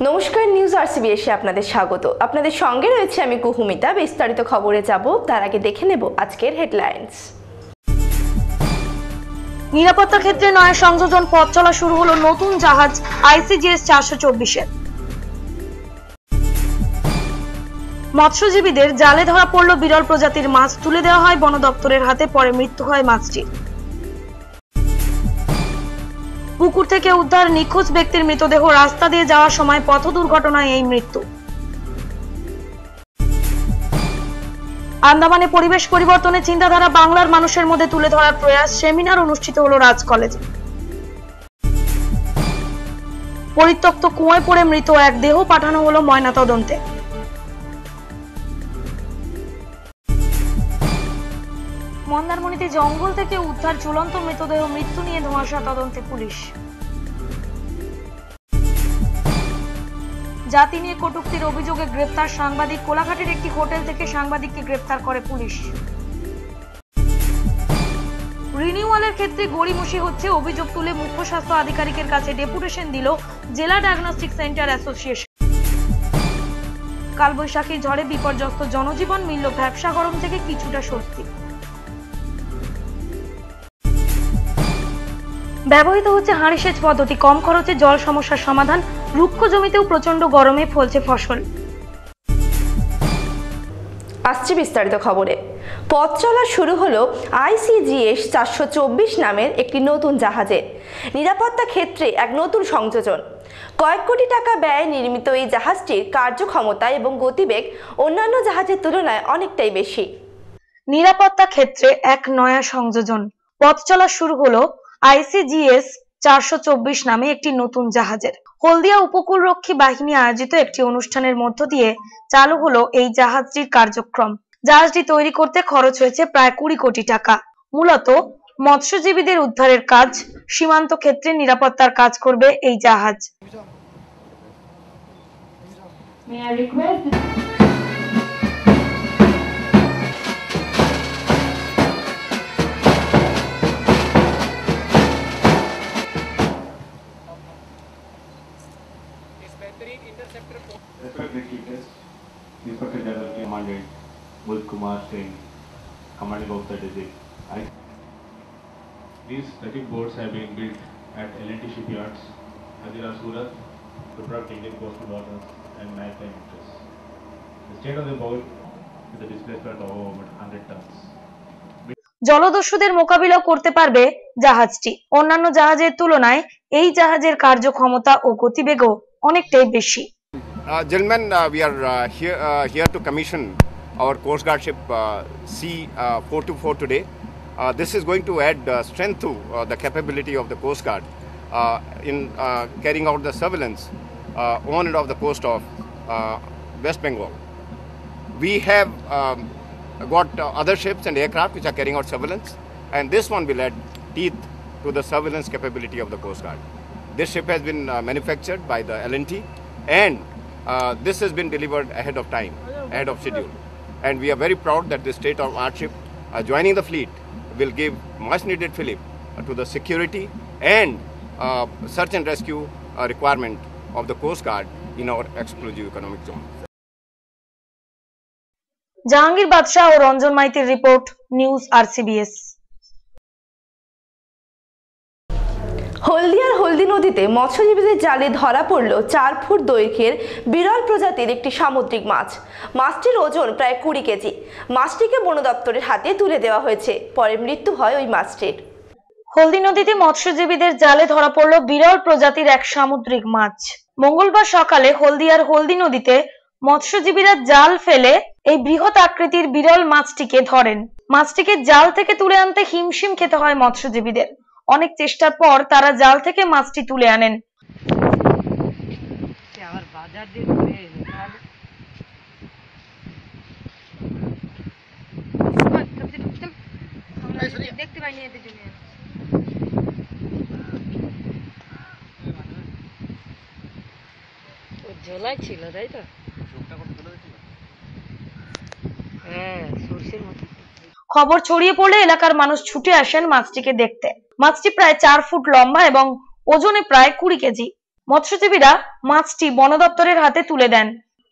নমস্কার, নিউজ আরসিবিএসে আপনাদের স্বাগত। আপনাদের সঙ্গে রয়েছে আমি কুহুমিতা। বিস্তারিত খবরে যাব, তার আগে দেখে নেব আজকের হেডলাইন্স। নিরাপত্তা ক্ষেত্রে নয়া সংযোজন, পথ চলা শুরু হলো নতুন জাহাজ ICGS 424-এর। মৎস্যজীবীদের জালে ধরা পড়ল বিরল প্রজাতির মাছ, তুলে দেওয়া হয় বন দপ্তরের হাতে, পরে মৃত্যু হয় মাছটির। পুকুর থেকে উদ্ধার নিখোঁজ ব্যক্তির মৃতদেহ, রাস্তা দিয়ে যাওয়ার সময় পথ দুর্ঘটনায় এই মৃত্যু। আন্দামানে পরিবেশ পরিবর্তনের চিন্তাধারা বাংলার মানুষের মধ্যে তুলে ধরার প্রয়াস, সেমিনার অনুষ্ঠিত হলো রাজ কলেজে। পরিত্যক্ত কুয়োয় পড়ে মৃত এক দেহ পাঠানো হলো ময়নাতদন্তে। মন্দারমণিতে জঙ্গল থেকে উদ্ধার ঝুলন্ত মৃতদেহ, মৃত্যু নিয়ে ধোঁয়াশা, তদন্তে পুলিশ। জাতি নিয়ে কটূক্তির অভিযোগে গ্রেপ্তার সাংবাদিক, কোলাঘাটের একটি হোটেল থেকে সাংবাদিককে গ্রেপ্তার করে পুলিশ। রিনিউয়ালের ক্ষেত্রে গড়িমসি হচ্ছে, অভিযোগ তুলে মুখ্য স্বাস্থ্য আধিকারিকের কাছে ডেপুটেশন দিল জেলা ডায়াগনস্টিক সেন্টার অ্যাসোসিয়েশন। কালবৈশাখীর ঝড়ে বিপর্যস্ত জনজীবন, মিলল ব্যবসা গরম থেকে কিছুটা স্বস্তি। ব্যবহৃত হচ্ছে হাঁড়ি সেচ পদ্ধতি, কম খরচে জল সমস্যার সমাধান, রুক্ষ জমিতেও প্রচন্ড গরমে ফলছে ফসল। আসছে বিস্তারিত খবরে। পথ চলা শুরু হলো ICGS 424 নামের একটি নতুন জাহাজের। নিরাপত্তা ক্ষেত্রে এক নতুন সংযোজন। কয়েক কোটি টাকা ব্যয়ে নির্মিত এই জাহাজটির কার্যক্ষমতা এবং গতিবেগ অন্যান্য জাহাজের তুলনায় অনেকটাই বেশি। নিরাপত্তা ক্ষেত্রে এক নয়া সংযোজন, পথ চলা শুরু হলো ICGS 424 নামে একটি নতুন জাহাজের। হলদিয়া উপকূলরক্ষী বাহিনী আয়োজিত একটি অনুষ্ঠানের মধ্য দিয়ে চালু হলো এই জাহাজটির কার্যক্রম। জাহাজটি তৈরি করতে খরচ হয়েছে প্রায় 20 কোটি টাকা। মূলত মৎস্যজীবীদের উদ্ধারের কাজ, সীমান্ত ক্ষেত্রে নিরাপত্তার কাজ করবে এই জাহাজ। Inspector General Commandant Mulk Kumar Singh, commanding officer district. These trekking boats have been built at L&T shipyards, Hazira Surat, to protect Indian coastal waters and maritime interests. The state of the boat with a displacement of over 100 tons. জলদস্যুদের মোকাবিলা করতে পারবে জাহাজটি। অন্যান্য জাহাজের তুলনায় এই জাহাজের কার্যক্ষমতা ও গতিবেগও অনেকটাই বেশি। Gentlemen, we are here to commission our Coast Guard ship C424 today. This is going to add strength to the capability of the Coast Guard in carrying out the surveillance on and off the coast of West Bengal. We have got other ships and aircraft which are carrying out surveillance, and this one will add teeth to the surveillance capability of the Coast Guard. This ship has been manufactured by the L&T, and this has been delivered ahead of time, ahead of schedule, and we are very proud that this state-of-the-art ship joining the fleet will give much needed fillip to the security and search and rescue requirement of the Coast Guard in our exclusive economic zone. Jahangir বাদশাহ ও রঞ্জন মাইতির report, news RCBS। হলদিয়ার হলদি নদীতে মৎস্যজীবীদের জালে ধরা পড়ল 4 foot দৈর্ঘ্যের বিরল প্রজাতির একটি সামুদ্রিক মাছ। মাছটির ওজন প্রায় 20 কেজি। মাছটিকে বন দপ্তরের হাতে তুলে দেওয়া হয়েছে, পরে মৃত্যু হয় ওই মাছটির। হলদি নদীতে মৎস্যজীবীদের জালে ধরা পড়ল বিরল প্রজাতির এক সামুদ্রিক মাছ। মঙ্গলবার সকালে হলদিয়ার হলদি নদীতে মৎস্যজীবীরা জাল ফেলে এই বৃহৎ আকৃতির বিরল মাছটিকে ধরেন। মাছটিকে জাল থেকে তুলে আনতে হিমশিম খেতে হয় মৎস্যজীবীদের। অনেক চেষ্টার পর তারা জাল থেকে মাছটি তুলে আনেন। দেখতে পাইনি এদের জন্য ঝোলাই ছিল, তাই তো? হ্যাঁ, সরষের মতো। খবর ছড়িয়ে পড়লে এলাকার মানুষ ছুটে আসেন মাছটিকে দেখতে। মাছটি প্রায় 4 ফুট লম্বা এবং ওজনে প্রায় 20 কেজি। মৎস্যজীবীরা মাছটি বন দপ্তরের হাতে তুলে দেন।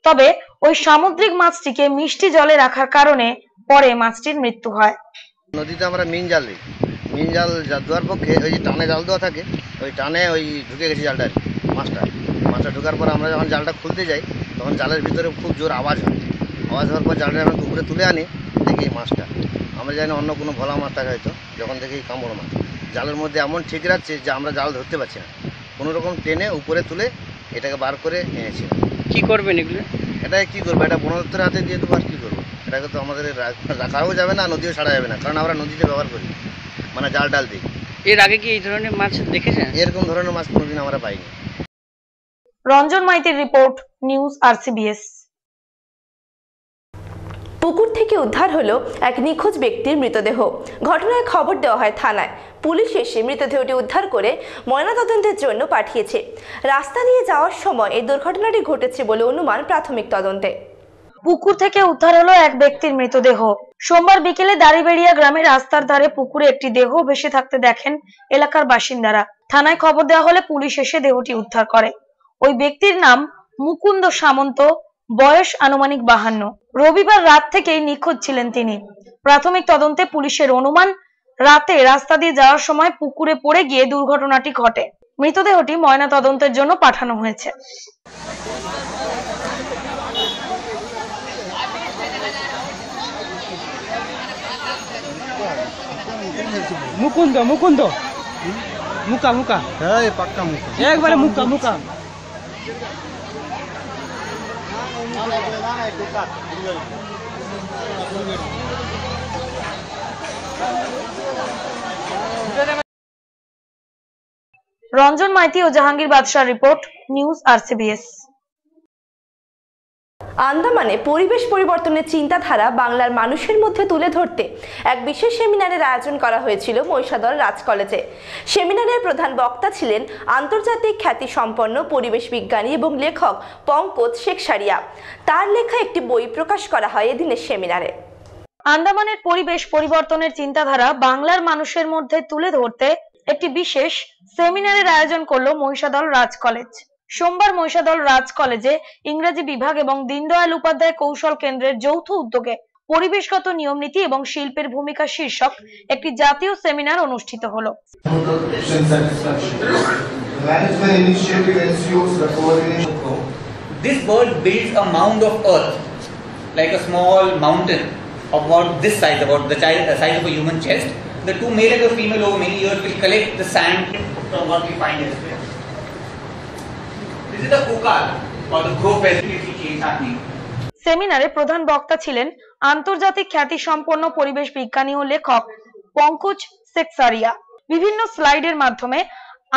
তবে ওই সামুদ্রিক মাছটিকে মিষ্টি জলে রাখার কারণে পরে মাছটির মৃত্যু হয়। নদীতে আমরা মিন জাল দিই, মিন জাল দেওয়ার পক্ষে ওই যে টানে জাল দেওয়া থাকে, ওই টানে ওই ঢুকে গেছে জালটা, মাছটা ঢোকার পর আমরা যখন জালটা খুলতে যাই তখন জালের ভিতরে খুব জোর আওয়াজ হয়। আওয়াজ হওয়ার পর জালটা আমরা উপরে তুলে আনি, দেখি মাছটা আমরা জানি অন্য কোনো ভোলা মাছ থাকে হয়তো, যখন দেখি কামড় মাছ জালের মধ্যে এমন ঠিক রাখছে যে আমরা জাল ধরতে পারছি না, কোনো রকম টেনে উপরে তুলে এটাকে বার করে এনেছি। কি করবেন এগুলো? এটা কি করবো, এটা বন দপ্তরের হাতে দিয়ে দেবো, আর কী করবো? এটাকে তো আমাদের রাখাও যাবে না, নদীও ছাড়া যাবে না, কারণ আমরা নদীতে ব্যবহার করি, মানে জাল ডাল দিই। এর আগে কি এই ধরনের মাছ দেখেছেন? এরকম ধরনের মাছ কোনোদিন আমরা পাইনি। রঞ্জন মাইতির রিপোর্ট, নিউজ RCBS। পুকুর থেকে উদ্ধার হলো এক নিখোঁজ ব্যক্তির মৃতদেহ। ঘটনায় খবর দেওয়া হয় থানায়। পুলিশ এসে মৃতদেহটি উদ্ধার করে ময়নাতদন্তের জন্য পাঠিয়েছে। রাস্তা দিয়ে যাওয়ার সময় এই দুর্ঘটনাটি ঘটেছে বলে অনুমান প্রাথমিক তদন্তে। পুকুর থেকে উদ্ধার হলো এক ব্যক্তির মৃতদেহ। সোমবার বিকেলে দাড়িবেড়িয়া গ্রামের রাস্তার ধারে পুকুরে একটি দেহ ভেসে থাকতে দেখেন এলাকার বাসিন্দারা। থানায় খবর দেওয়া হলে পুলিশ এসে দেহটি উদ্ধার করে। ওই ব্যক্তির নাম মুকুন্দ সামন্ত, বয়স আনুমানিক 52। রবিবার রাত থেকেই নিখোঁজ ছিলেন তিনি। প্রাথমিক তদন্তে পুলিশের অনুমান, রাতে রাস্তা দিয়ে যাওয়ার সময় পুকুরে পড়ে গিয়ে দুর্ঘটনাটি ঘটে। মৃতদেহটি ময়না তদন্তের জন্য পাঠানো হয়েছে। মুকুন্দ মুকুন্দ মুকা মুকা, হ্যাঁ পাক্কা মুখ, একবারে মুকা মুকা। রঞ্জন মাইতি ও জাহাঙ্গীর বাদশাহ রিপোর্ট, নিউজ RCBS। আন্দামানে পরিবেশ পরিবর্তনের চিন্তাধারা বাংলার মানুষের মধ্যে তুলে ধরতে এক বিশেষ সেমিনারের আয়োজন করা হয়েছিল মহিষাদল রাজ কলেজে। সেমিনারের প্রধান বক্তা ছিলেন আন্তর্জাতিক খ্যাতিসম্পন্ন পরিবেশ বিজ্ঞানী এবং লেখক পঙ্কজ শেখসারিয়া। তার লেখা একটি বই প্রকাশ করা হয় এদিনের সেমিনারে। আন্দামানের পরিবেশ পরিবর্তনের চিন্তাধারা বাংলার মানুষের মধ্যে তুলে ধরতে একটি বিশেষ সেমিনারের আয়োজন করলো মহিষাদল রাজ কলেজ। সোমবার মহিষাদল রাজ কলেজে ইংরেজি বিভাগ এবং দীনদয়াল উপাধ্যায় কৌশল কেন্দ্রের যৌথ উদ্যোগে পরিবেশগত নিয়ম নীতি এবং শিল্পের ভূমিকা শীর্ষক একটি জাতীয় সেমিনার অনুষ্ঠিত হলো। This bird builds a mound of earth, like a small mountain of about this size, about the size of a human chest. The two male and the female over many years will collect the sand from what we find elsewhere. This is the kukal or the crow pest change happening. সেমিনারে প্রধান বক্তা ছিলেন আন্তর্জাতিক খ্যাতিসম্পন্ন পরিবেশ বিজ্ঞানী ও লেখক পঙ্কজ শেখসারিয়া। বিভিন্ন স্লাইডের মাধ্যমে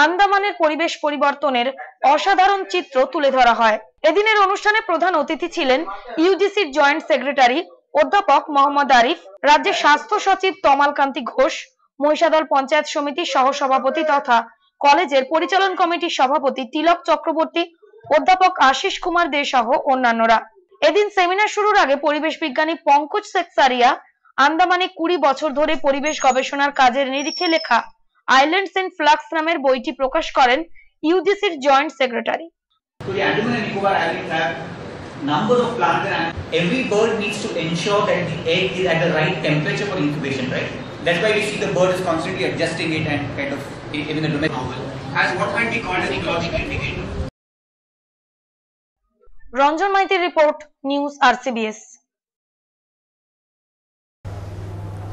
আন্দামানের পরিবেশ পরিবর্তনের অসাধারণ চিত্র তুলে ধরা হয়। এদিনের অনুষ্ঠানে প্রধান অতিথি ছিলেন ইউজিসির জয়েন্ট সেক্রেটারি অধ্যাপক মোহাম্মদ আরিফ, রাজ্যের স্বাস্থ্য সচিব তমাল কান্তি ঘোষ, মহিষাদল পঞ্চায়েত সমিতির সহসভাপতি তথা কলেজের পরিচালন কমিটির সভাপতি তিলক চক্রবর্তী, অধ্যাপক আশিস কুমার দে সহ অন্যান্যরা। এদিন সেমিনার শুরুর আগে পরিবেশ বিজ্ঞানী পঙ্কজ শেখসারিয়া আন্দামানে 20 বছর ধরে পরিবেশ গবেষণার কাজের নিরিখে লেখা আইল্যান্ডস ইন ফ্লাক্স নামের বইটি প্রকাশ করেন ইউজিসির joint secretary. So the Andaman and Nicobar Islands have number of plants and every bird needs to ensure that the egg is at the right temperature for incubation, right? That's why we see the bird is constantly adjusting it and kind of even the domestic novel has what might be called an ecological indicator. Ranjan মাইতির report, news RCBS।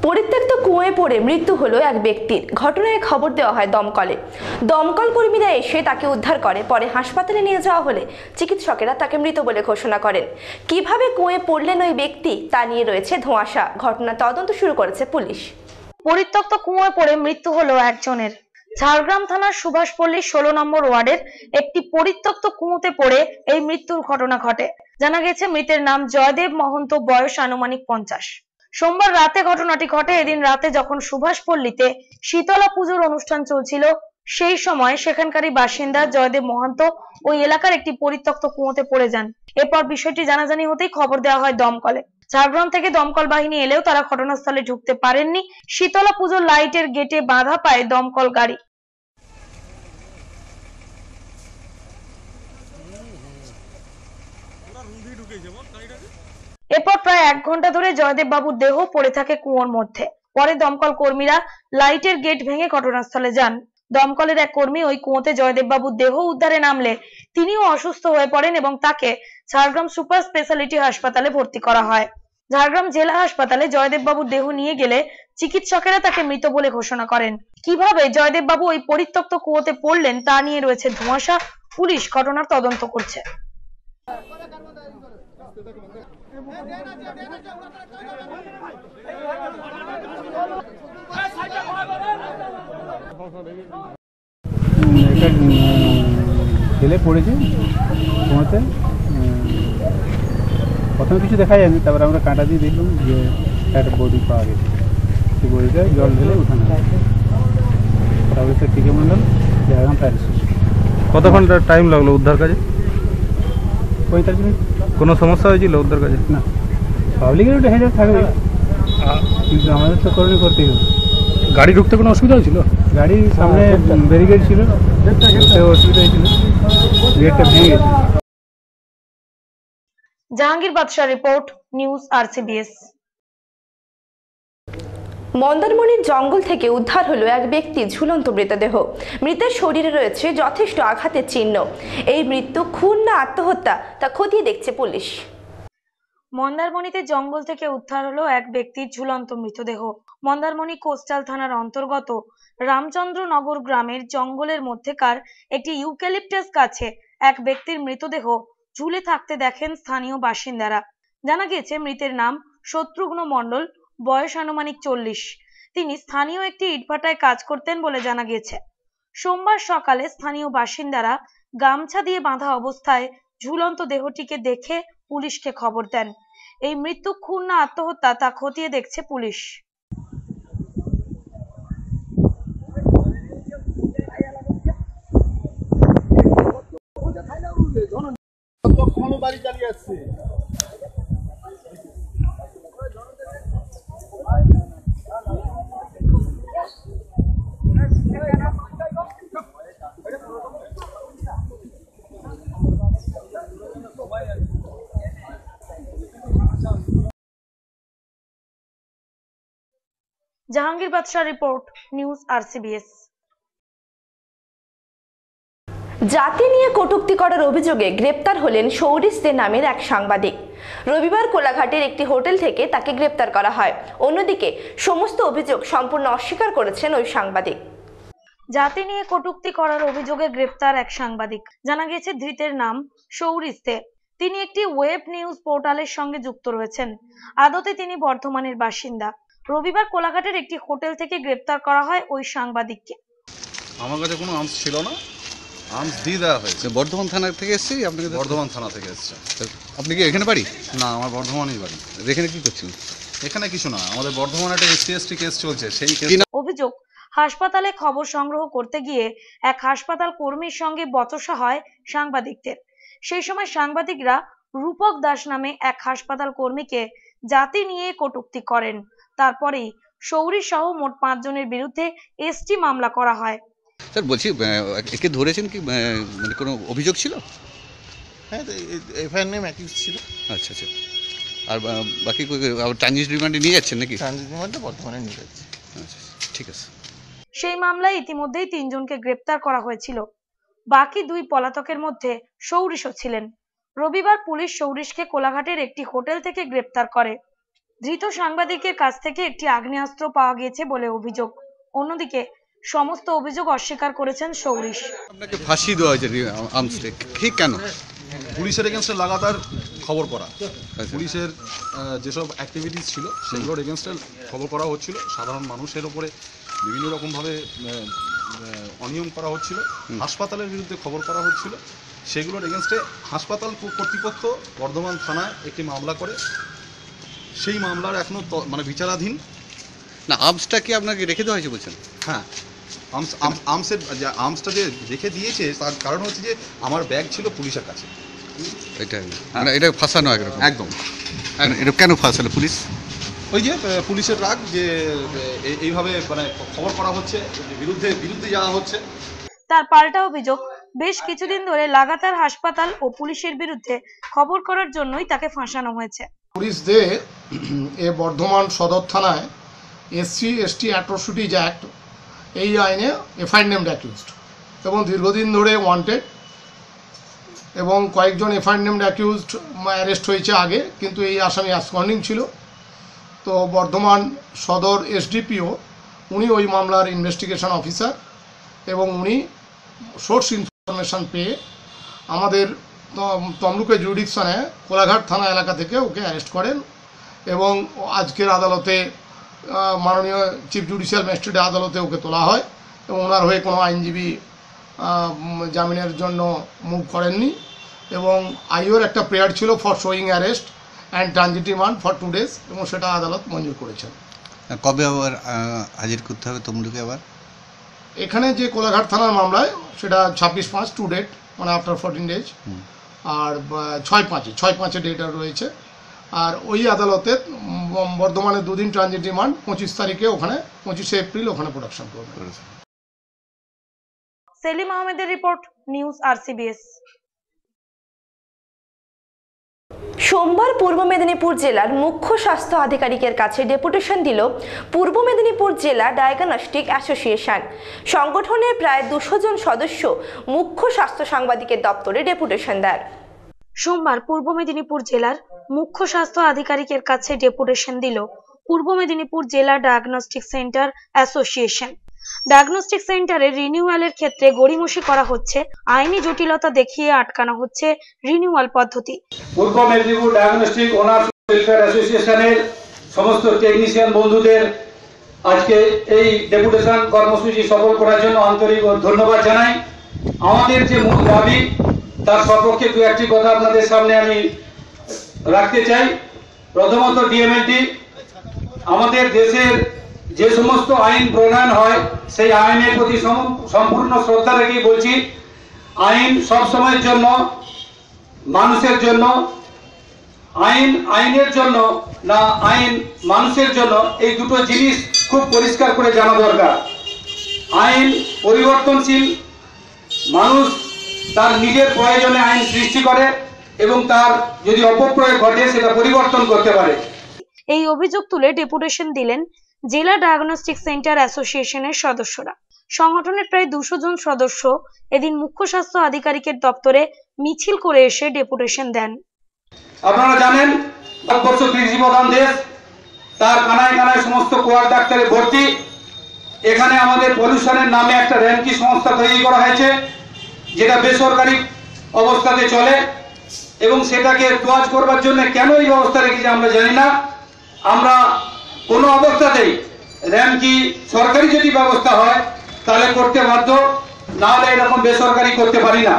পরিত্যক্ত কুয়োয় পড়ে মৃত্যু হলো এক ব্যক্তির। ঘটনায় খবর দেওয়া হয় দমকলে। দমকল কর্মীরা এসে তাকে উদ্ধার করে। পরে হাসপাতালে নিয়ে যাওয়া হলে চিকিৎসকেরা তাকে মৃত বলে ঘোষণা করেন। কিভাবে কুয়োয় পড়লেন ওই ব্যক্তি তা নিয়ে রয়েছে ধোঁয়াশা। ঘটনা তদন্ত শুরু করেছে পুলিশ। পরিত্যক্ত কুয়োয় পড়ে মৃত্যু হলো একজনের। ঝাড়গ্রাম থানার সুভাষপল্লী 16 নম্বর ওয়ার্ডের একটি পরিত্যক্ত কুয়োতে পড়ে এই মৃত্যুর ঘটনা ঘটে। জানা গেছে মৃতের নাম জয়দেব মহন্ত, বয়স আনুমানিক 50। সোমবার রাতে ঘটনাটি ঘটে। এদিন রাতে যখন সুভাষপল্লীতে শীতলা পুজোর অনুষ্ঠান চলছিল, সেই সময় সেখানকারই বাসিন্দা জয়দেব মহন্ত ওই এলাকার একটি পরিত্যক্ত কুয়োতে পড়ে যান। এরপর বিষয়টি জানাজানি হতেই খবর দেওয়া হয় দমকলে। ঝাড়গ্রাম থেকে দমকল বাহিনী এলেও তারা ঘটনাস্থলে ঢুকতে পারেননি। শীতলা পুজোর লাইটের গেটে বাধা পায় দমকল গাড়ি। এরপর প্রায় 1 ঘন্টা ধরে জয়দেব বাবুর দেহ পড়ে থাকে কুয়োর মধ্যে। পরে দমকল কর্মীরা লাইটের গেট ভেঙে ঘটনাস্থলে যান। দমকলের এক কর্মী ওই কুয়োতে জয়দেব বাবুর দেহ উদ্ধারে নামলে তিনিও অসুস্থ হয়ে পড়েন এবং তাকে ঝাড়গ্রাম সুপার স্পেশালিটি হাসপাতালে ভর্তি করা হয়। ঝাড়গ্রাম জেলা হাসপাতালে জয়দেব বাবুর দেহ নিয়ে গেলে চিকিৎসকেরা তাকে মৃত বলে ঘোষণা করেন। কিভাবে জয়দেব বাবু ওই পরিত্যক্ত কুয়োতে পড়লেন তা নিয়ে রয়েছে ধোঁয়াশা। পুলিশ ঘটনার তদন্ত করছে। এটা ছেলে পড়েছে কুয়োতে। প্রথমে কিছু দেখা যায়নি, তারপরে আমরা কাঁটা দিয়ে দেখলাম যে একটা বডি পাওয়া গেছে। সেই বডিটা জল ঢেলে উঠানো হয়। তারপরে সে টিকে মন্ডল ঝাড়গ্রাম ফায়ার স্টেশন। কত ঘন্টা টাইম লাগলো উদ্ধার কাজে? 45 মিনিট। কোনো সমস্যা হয়েছিল উদ্ধার কাজে? না, পাবলিকের একটু হেডেক থাকবে, কিন্তু আমাদের তো করণীয় করতেই হবে। গাড়ি ঢুকতে কোনো অসুবিধা হয়েছিল? গাড়ির সামনে ব্যারিকেড ছিল, অসুবিধা হয়েছিল, গেটটা ভেঙে গেছে। জাহাঙ্গীর বাদশাহ রিপোর্ট, নিউজ RCBS। মন্দারমণির জঙ্গল থেকে উদ্ধার হলো এক ব্যক্তির ঝুলন্ত মৃতদেহ। মৃতের শরীরে রয়েছে যথেষ্ট আঘাতের চিহ্ন। এই মৃত্যু খুন না আত্মহত্যা তা খতিয়ে দেখছে পুলিশ। মন্দারমণিতে জঙ্গল থেকে উদ্ধার হলো এক ব্যক্তির ঝুলন্ত মৃতদেহ। মন্দারমণি কোস্টাল থানার অন্তর্গত রামচন্দ্রনগর গ্রামের জঙ্গলের মধ্যেকার একটি ইউক্যালিপটাস গাছে এক ব্যক্তির মৃতদেহ ঝুলে থাকতে দেখেন স্থানীয় বাসিন্দারা। জানা গিয়েছে মৃতের নাম শত্রুঘ্ন মণ্ডল, বয়স আনুমানিক 40। তিনি স্থানীয় একটি ইটভাটায় কাজ করতেন বলে জানা গিয়েছে। সোমবার সকালে স্থানীয় বাসিন্দারা গামছা দিয়ে বাঁধা অবস্থায় ঝুলন্ত দেহটিকে দেখে পুলিশকে খবর দেন। এই মৃত্যু খুন না আত্মহত্যা তা খতিয়ে দেখছে পুলিশ। জাহাঙ্গীর বাদশাহ রিপোর্ট, নিউজ RCBS। জাতি নিয়ে কটূক্তি করার অভিযোগে গ্রেপ্তার হলেন সৌরিশ দে নামের এক সাংবাদিক। রবিবার কোলাঘাটের একটি হোটেল থেকে তাকে গ্রেপ্তার করা হয়। অন্যদিকে সমস্ত অভিযোগ সম্পূর্ণ অস্বীকার করেছেন ওই সাংবাদিক। জাতি নিয়ে কটূক্তি করার অভিযোগে গ্রেপ্তার এক সাংবাদিক। জানা গিয়েছে ধৃতের নাম সৌরিশ দে। তিনি একটি ওয়েব নিউজ পোর্টালের সঙ্গে যুক্ত রয়েছেন। আদতে তিনি বর্ধমানের বাসিন্দা। রবিবার কোলাঘাটের একটি হোটেল থেকে গ্রেপ্তার করা হয় ওই সাংবাদিককে। আমার কাছে কোনো আর্মস ছিল না, আর্মস দিয়ে দেওয়া হয়েছে। বর্ধমান থানা থেকে এসেছি আপনাকে? বর্ধমান থানা থেকে এসেছে। আপনি কি এখানে বাড়ি? না, আমার বর্ধমানই বাড়ি। এখানে কি করছেন? এখানে কিছু না, আমাদের বর্ধমানে একটা SC/ST কেস চলছে, সেই কেস। অভিযোগ, হাসপাতালে খবর সংগ্রহ করতে গিয়ে এক হাসপাতাল কর্মীর সঙ্গে বচসা হয় সাংবাদিকদের। সেই সময় সাংবাদিকরা রূপক দাস নামে এক হাসপাতাল কর্মীকে জাতি নিয়ে কটূক্তি করেন। তারপরেই সৌরিশ সহ মোট 5 জনের বিরুদ্ধে ST মামলা করা হয়। স্যার বলছি, একে ধরেছেন কি, মানে কোনো অভিযোগ ছিল? হ্যাঁ, FIR নেম অ্যাকিউজ ছিল। আচ্ছা আচ্ছা। আর বাকি ট্রানজিট রিমান্ডে নিয়ে যাচ্ছেন নাকি? ট্রানজিট রিমান্ডে বর্ধমানে নিয়ে যাচ্ছে। আচ্ছা, ঠিক আছে। সেই মামলায় ইতিমধ্যেই 3 জনকে গ্রেপ্তার করা হয়েছিল। বাকি 2 পলাতকের মধ্যে সৌরিশও ছিলেন। রবিবার পুলিশ সৌরিশকে কোলাঘাটের একটি হোটেল থেকে গ্রেপ্তার করে। ধৃত সাংবাদিকের কাছ থেকে একটি আগ্নেয়াস্ত্র পাওয়া গিয়েছে বলে অভিযোগ। অন্যদিকে সমস্ত অভিযোগ অস্বীকার করেছেন সৌরিশ। আপনাকে ফাঁসি দেওয়া হয়েছে আর্মসে, ঠিক কেন? পুলিশের এগেনস্টে লাগাতার খবর করা, পুলিশের যেসব অ্যাক্টিভিটিস ছিল সেগুলোর এগেনস্টে খবর করা হচ্ছিল। সাধারণ মানুষের ওপরে বিভিন্ন রকমভাবে অনিয়ম করা হচ্ছিল। হাসপাতালের বিরুদ্ধে খবর করা হচ্ছিল। সেগুলোর এগেনস্টে হাসপাতাল কর্তৃপক্ষ বর্ধমান থানায় একটি মামলা করে। সেই মামলার এখনও মানে বিচারাধীন। না, আর্মসটা কি আপনাকে রেখে দেওয়া হয়েছে বলছেন? হ্যাঁ, আর্মসটা যে রেখে দিয়েছে তার কারণ হচ্ছে যে আমার ব্যাগ ছিল পুলিশের কাছে। এটা মানে এটা ফাঁসানো একরকম। একদম। এটা কেন ফাঁসালো পুলিশ? ওই যে পুলিশের রাগ যে এইভাবে মানে খবর করা হচ্ছে, বিরুদ্ধে যাওয়া হচ্ছে। তার পাল্টা অভিযোগ, বেশ কিছুদিন ধরে লাগাতার হাসপাতাল ও পুলিশের বিরুদ্ধে খবর করার জন্যই তাকে ফাঁসানো হয়েছে। পুলিশদের এ বর্ধমান সদর থানায় এসসি এসটি অ্যাট্রোসিটিজ অ্যাক্ট এই আইনে এফআইআর নেমড অ্যাকিউজড এবং দীর্ঘদিন ধরে ওয়ান্টেড এবং কয়েকজন এফআইআর নেমড অ্যাকিউজড অ্যারেস্ট হয়েছে আগে, কিন্তু এই আসামি অ্যাবসকন্ডিং ছিল। তো বর্ধমান সদর এসডিপিও উনি ওই মামলার ইনভেস্টিগেশন অফিসার এবং উনি সোর্স ইনফরমেশন পেয়ে আমাদের তমলুকের জুরিডিকশনে কোলাঘাট থানা এলাকা থেকে ওকে অ্যারেস্ট করেন এবং আজকের আদালতে মাননীয় চিফ জুডিশিয়াল ম্যাজিস্ট্রেট আদালতে ওকে তোলা হয় এবং ওনার হয়ে কোনো আইনজীবী জামিনের জন্য মুভ করেননি এবং আইওর একটা প্রেয়ার ছিল for showing arrest and transit remand for 2 days এবং সেটা আদালত মঞ্জুর করেছেন। কবে আবার হাজির করতে হবে তমলুকে আবার? এখানে যে কোলাঘাট থানার মামলায় সেটা 26/5 টু ডেট, মানে আফটার 14 days, আর 6/5 ডেট রয়েছে। আর ওই আদালতে বর্ধমানে 2 দিন ট্রানজিট রিমান্ড, 25 তারিখে ওখানে 25শে এপ্রিল ওখানে প্রোডাকশন করবে। সেলিম আহমেদের রিপোর্ট, নিউজ RCBS। সোমবার পূর্ব মেদিনীপুর জেলার মুখ্য স্বাস্থ্য আধিকারিকের কাছে ডেপুটেশন দিল পূর্ব মেদিনীপুর জেলা ডায়াগনস্টিক অ্যাসোসিয়েশন। সংগঠনের প্রায় 200 জন সদস্য মুখ্য স্বাস্থ্য সাংবাদিকের দপ্তরে ডেপুটেশন দেন। সোমবার পূর্ব মেদিনীপুর জেলার মুখ্য স্বাস্থ্য আধিকারিকের কাছে ডেপুটেশন দিল পূর্ব মেদিনীপুর জেলা ডায়াগনস্টিক সেন্টার অ্যাসোসিয়েশন। ডায়াগনস্টিক সেন্টারের রিনিউয়ালের ক্ষেত্রে গড়িমসি করা হচ্ছে, আইনি জটিলতা দেখিয়ে আটকানো হচ্ছে রিনিউয়াল পদ্ধতি। পূর্ব মেদিনীপুর ডায়াগনস্টিক ওনার্স ওয়েলফেয়ার অ্যাসোসিয়েশনের সমস্ত টেকনিশিয়ান বন্ধুদের আজকে এই ডেপুটেশন কর্মসূচি সফল করার জন্য আন্তরিক ধন্যবাদ জানাই। আমাদের যে মূল দাবি তার সপক্ষে দু একটি কথা আপনাদের সামনে আমি রাখতে চাই। প্রথমত ডিএমএলটি, আমাদের দেশের যে সমস্ত আইন প্রণয়ন হয় সেই আইনের প্রতি সম্পূর্ণ শ্রদ্ধা রেখেই বলছি, আইন সব সময়ের জন্য মানুষের জন্য, আইন আইনের জন্য না আইন মানুষের জন্য, এই দুটো জিনিস খুব পরিষ্কার করে জানা দরকার। আইন পরিবর্তনশীল, মানুষ তার নিজের প্রয়োজনে আইন সৃষ্টি করে এবং তার যদি অপপ্রয়োগ ঘটে সেটা পরিবর্তন করতে পারে। এই অভিযোগ তুলে ডেপুটেশন দিলেন জেলা ডায়াগনস্টিক সেন্টার অ্যাসোসিয়েশনের সদস্যরা। সংগঠনের প্রায় 200 জন সদস্য এদিন মুখ্য স্বাস্থ্য আধিকারিকের দপ্তরে মিছিল করে এসে ডেপুটেশন দেন। আপনারা জানেন ভারতবর্ষ কৃষি প্রধান দেশ, তার কানায় কানায় সমস্ত কোয়ার ডাক্তারে ভর্তি। এখানে আমাদের পলিউশনের নামে একটা র্যাঙ্কি সংস্থা তৈরি করা হয়েছে যেটা বেসরকারি অবস্থাতে চলে এবং সেটাকে তোয়াজ করবার জন্য কেন এই ব্যবস্থা রেখেছে আমরা জানি না। আমরা কোনো অবস্থাতেই র্যাঙ্কি সরকারি যদি ব্যবস্থা হয় তাহলে করতে বাধ্য, না হলে এরকম বেসরকারি করতে পারি না।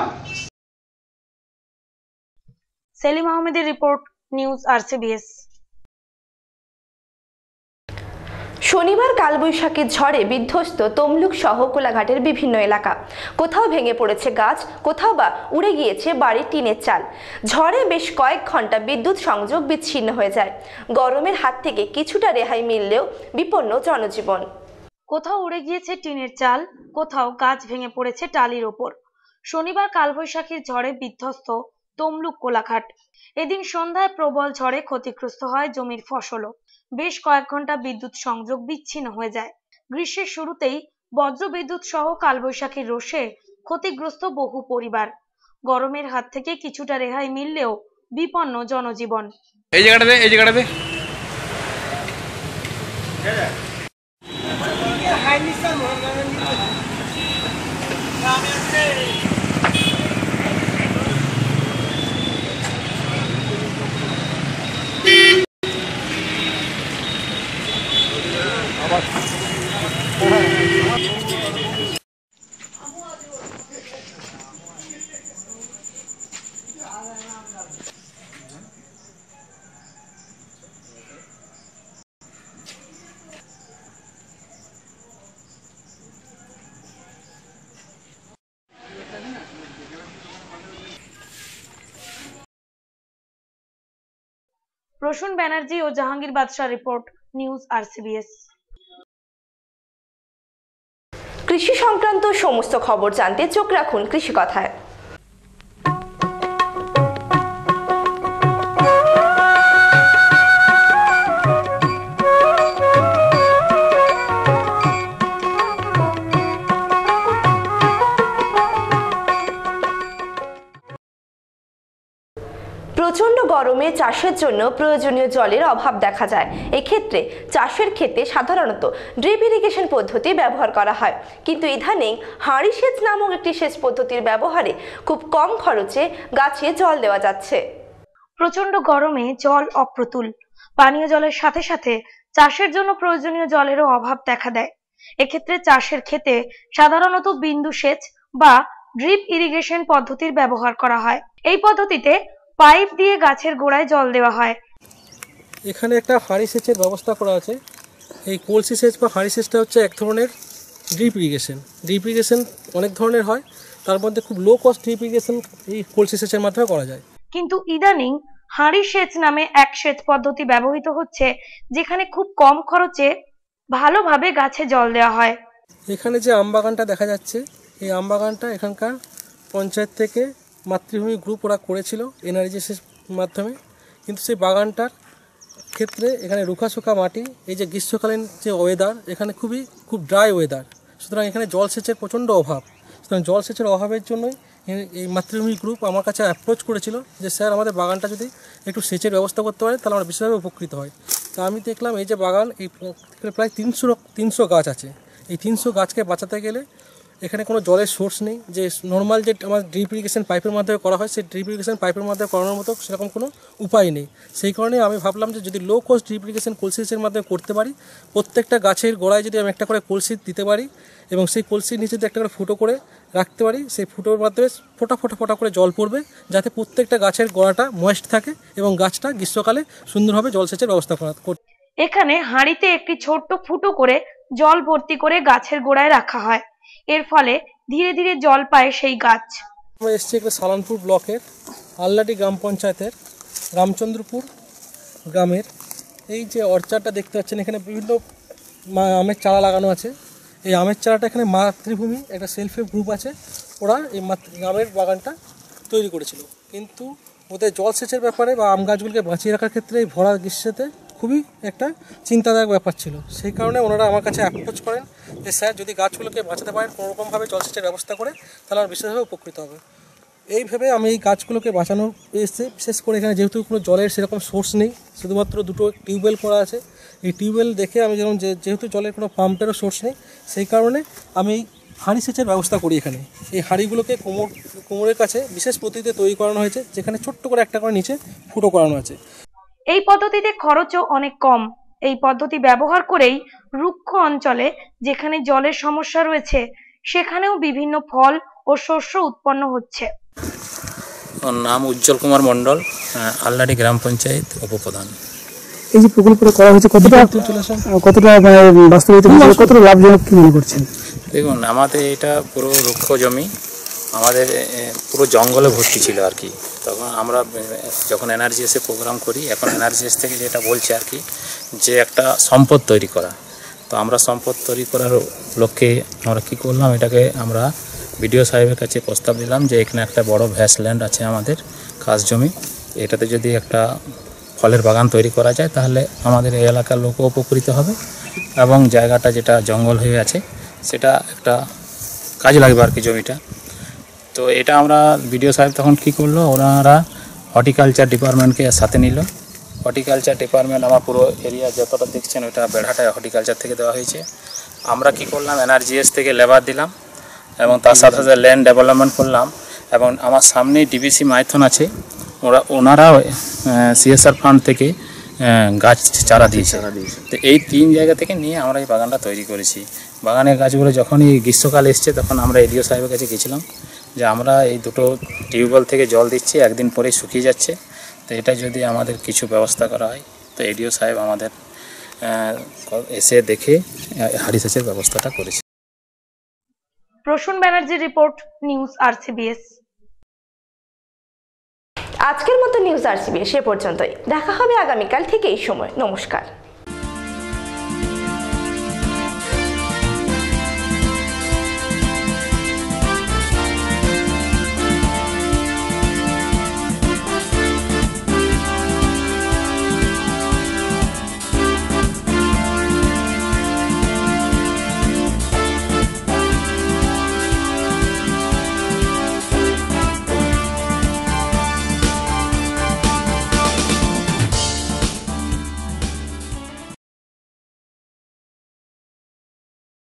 সেলিম আহমেদের রিপোর্ট, নিউজ RCBS। শনিবার কালবৈশাখীর ঝড়ে বিধ্বস্ত তমলুক সহ কোলাঘাটের বিভিন্ন এলাকা। কোথাও ভেঙে পড়েছে গাছ, কোথাও বা উড়ে গিয়েছে বাড়ির টিনের চাল। ঝড়ে বেশ কয়েক ঘন্টা বিদ্যুৎ সংযোগ বিচ্ছিন্ন হয়ে যায়। গরমের হাত থেকে কিছুটা রেহাই মিললেও বিপন্ন জনজীবন। কোথাও উড়ে গিয়েছে টিনের চাল, কোথাও গাছ ভেঙে পড়েছে টালির ওপর। শনিবার কালবৈশাখীর ঝড়ে বিধ্বস্ত তমলুক কোলাঘাট। এদিন সন্ধ্যায় প্রবল ঝড়ে ক্ষতিগ্রস্ত হয় জমির ফসলও। বেশ কয়েক ঘন্টা বিদ্যুৎ সংযোগ বিচ্ছিন্ন হয়ে যায়। গ্রীষ্মের শুরুতেই বজ্রবিদ্যুৎ সহ কালবৈশাখীর রোষে ক্ষতিগ্রস্ত বহু পরিবার। গরমের হাত থেকে কিছুটা রেহাই মিললেও বিপন্ন জনজীবন। এই জায়গাটাতে প্রসূন ব্যানার্জি ও জাহাঙ্গীর বাদশাহ রিপোর্ট, নিউজ RCBS। কৃষি সংক্রান্ত সমস্ত খবর জানতে চোখ রাখুন কৃষি কথায়। প্রচণ্ড গরমে চাষের জন্য প্রয়োজনীয় জলের অভাব দেখা যায়। এক্ষেত্রে চাষের ক্ষেত্রে সাধারণত ড্রিপ ইরিগেশন পদ্ধতি ব্যবহার করা হয়, কিন্তু ইদানিং হাঁড়ি সেচ নামক একটি সেচ পদ্ধতির ব্যবহারে খুব কম খরচে গাছে জল দেওয়া যাচ্ছে। প্রচন্ড গরমে জল অপ্রতুল, পানীয় জলের সাথে সাথে চাষের জন্য প্রয়োজনীয় জলেরও অভাব দেখা দেয়। এক্ষেত্রে চাষের ক্ষেতে সাধারণত বিন্দু সেচ বা ড্রিপ ইরিগেশন পদ্ধতির ব্যবহার করা হয়। এই পদ্ধতিতে পাইপ দিয়ে গাছের গোড়ায় জল দেওয়া হয়। এখানে একটা হাঁড়ি সেচের ব্যবস্থা করা আছে। এই কলসি সেচ বা হাঁড়ি সেচটা হচ্ছে এক ধরনের ড্রিপ ইরিগেশন। ড্রিপ ইরিগেশন অনেক ধরনের হয়, তার মধ্যে খুব লো কস্ট ড্রিপ ইরিগেশন এই কলসি সেচের মাধ্যমে করা যায়। কিন্তু ইদানিং হাঁড়ি সেচ নামে এক সেচ পদ্ধতি ব্যবহৃত হচ্ছে, যেখানে খুব কম খরচে ভালোভাবে গাছে জল দেওয়া হয়। এখানে যে আমবাগানটা দেখা যাচ্ছে, এই আমবাগানটা এখানকার পঞ্চায়েত থেকে মাতৃভূমি গ্রুপ ওরা করেছিল এনআরজিএসের মাধ্যমে, কিন্তু সেই বাগানটার ক্ষেত্রে এখানে রুখাশুখা মাটি, এই যে গ্রীষ্মকালীন যে ওয়েদার, এখানে খুব ড্রাই ওয়েদার, সুতরাং এখানে জলসেচের প্রচণ্ড অভাব। সুতরাং জলসেচের অভাবের জন্যই এই মাতৃভূমি গ্রুপ আমার কাছে অ্যাপ্রোচ করেছিল যে স্যার আমাদের বাগানটা যদি একটু সেচের ব্যবস্থা করতে পারে তাহলে আমরা বিশেষভাবে উপকৃত হয়। তা আমি দেখলাম এই যে বাগান, এই প্রায় 300 গাছ আছে। এই 300 গাছকে বাঁচাতে গেলে এখানে কোনো জলের সোর্স নেই, যে নর্মাল যে আমার ড্রিপ ইরিগেশন পাইপের মাধ্যমে করা হয় সেই ড্রিপ ইরিগেশন পাইপের মাধ্যমে করানোর মতো সেরকম কোনো উপায় নেই। সেই কারণে আমি ভাবলাম যে যদি লো কস্ট ড্রিপ ইরিগেশন কলসি সেচের মাধ্যমে করতে পারি, প্রত্যেকটা গাছের গোড়ায় যদি আমি একটা করে কলসি দিতে পারি এবং সেই কলসির নিচে যদি একটা করে ফুটো করে রাখতে পারি, সেই ফুটোর মাধ্যমে ফোটা করে জল পড়বে, যাতে প্রত্যেকটা গাছের গোড়াটা ময়েস্ট থাকে এবং গাছটা গ্রীষ্মকালে সুন্দরভাবে জলসেচের ব্যবস্থা করা। এখানে হাঁড়িতে একটি ছোট্ট ফুটো করে জল ভর্তি করে গাছের গোড়ায় রাখা হয়। এর ফলে ধীরে ধীরে জল পায় সেই গাছ। আমরা এসেছি একটা সালানপুর ব্লকের আল্লাডি গ্রাম পঞ্চায়েতের রামচন্দ্রপুর গ্রামের এই যে অর্চারটা দেখতে পাচ্ছেন, এখানে বিভিন্ন আমের চারা লাগানো আছে। এই আমের চারাটা এখানে মাতৃভূমি একটা সেলফ হেল্প গ্রুপ আছে, ওরা এই আমের বাগানটা তৈরি করেছিল, কিন্তু ওদের জলসেচের ব্যাপারে বা আম গাছগুলোকে বাঁচিয়ে রাখার ক্ষেত্রে এই ভরা গ্রীষ্মতে খুবই একটা চিন্তাদায়ক ব্যাপার ছিল। সেই কারণে ওনারা আমার কাছে অ্যাপ্রোচ করেন যে স্যার যদি গাছগুলোকে বাঁচাতে পারেন কোনোরকমভাবে জলসেচের ব্যবস্থা করে, তাহলে আমার বিশেষভাবে উপকৃত হবে। এই ভেবে আমি এই গাছগুলোকে বাঁচানো এসেছে। বিশেষ করে এখানে যেহেতু কোনো জলের সেরকম সোর্স নেই, শুধুমাত্র দুটো টিউবওয়েল করা আছে। এই টিউবওয়েল দেখে আমি যেহেতু জলের কোনো পাম্পেরও সোর্স নেই, সেই কারণে আমি এই হাঁড়ি সেচের ব্যবস্থা করি। এখানে এই হাঁড়িগুলোকে কোমরের কাছে বিশেষ পদ্ধতিতে তৈরি করানো হয়েছে, যেখানে ছোট্ট করে একটা করে নিচে ফুটো করানো আছে। এই পদ্ধতিতে খরচও অনেক কম। এই পদ্ধতি ব্যবহার করেই রুক্ষ অঞ্চলে যেখানে জলের সমস্যা রয়েছে সেখানেও বিভিন্ন ফল ও শস্য উৎপন্ন হচ্ছে। নাম উজ্জ্বল কুমার মণ্ডল, আল্লাডি গ্রাম পঞ্চায়েত উপপ্রধান। এই যে প্রকল্পটা করা হয়েছে কতটা বাস্তবায়িত হয়েছে, কতটা লাভজনক কি মনে করছেন? দেখুন, আমাদের এটা পুরো রুক্ষ জমি, আমাদের পুরো জঙ্গলে ভর্তি ছিল আর কি। তখন আমরা যখন এনআরজিএসে প্রোগ্রাম করি, এখন এনআরজিএস থেকে যেটা বলছে আর কি যে একটা সম্পদ তৈরি করা, তো আমরা সম্পদ তৈরি করার লক্ষ্যে আমরা কী করলাম, এটাকে আমরা বিডিও সাহেবের কাছে প্রস্তাব দিলাম যে এখানে একটা বড় ভ্যাস ল্যান্ড আছে আমাদের খাস জমি, এটাতে যদি একটা ফলের বাগান তৈরি করা যায় তাহলে আমাদের এই এলাকার লোকও উপকৃত হবে এবং জায়গাটা যেটা জঙ্গল হয়ে আছে সেটা একটা কাজে লাগবে আর কি জমিটা। তো এটা আমরা বিডিও সাহেব তখন কী করলো, ওনারা হর্টিকালচার ডিপার্টমেন্টকে সাথে নিল। হর্টিকালচার ডিপার্টমেন্ট আমার পুরো এরিয়া যতটা দেখছেন ওটা বেড়াটায় হর্টিকালচার থেকে দেওয়া হয়েছে। আমরা কি করলাম, এনআরজিএস থেকে লেবার দিলাম এবং তার সাথে সাথে ল্যান্ড ডেভেলপমেন্ট করলাম। এবং আমার সামনেই ডিবিসি মাইথন আছে, ওনারা সিএসআর ফান্ড থেকে গাছ চারা দিয়েছে। তো এই 3 জায়গা থেকে নিয়ে আমরা এই বাগানটা তৈরি করেছি। বাগানের গাছগুলো যখনই গ্রীষ্মকাল এসছে তখন আমরা এডিও সাহেবের কাছে গেছিলাম যে আমরা এই দুটো টিউবওয়েল থেকে জল দিচ্ছি, একদিন পরেই শুকিয়ে যাচ্ছে, তো এটা যদি আমাদের কিছু ব্যবস্থা করা হয়। তো এডিও সাহেব আমাদের এসে দেখে হাঁড়ি সেচের ব্যবস্থাটা করেছে। প্রসূন ব্যানার্জির রিপোর্ট, নিউজ আরসিবিএস। আজকের মতো নিউজ আরসিবিএস এ পর্যন্তই। দেখা হবে আগামীকাল ঠিক এই সময়। নমস্কার।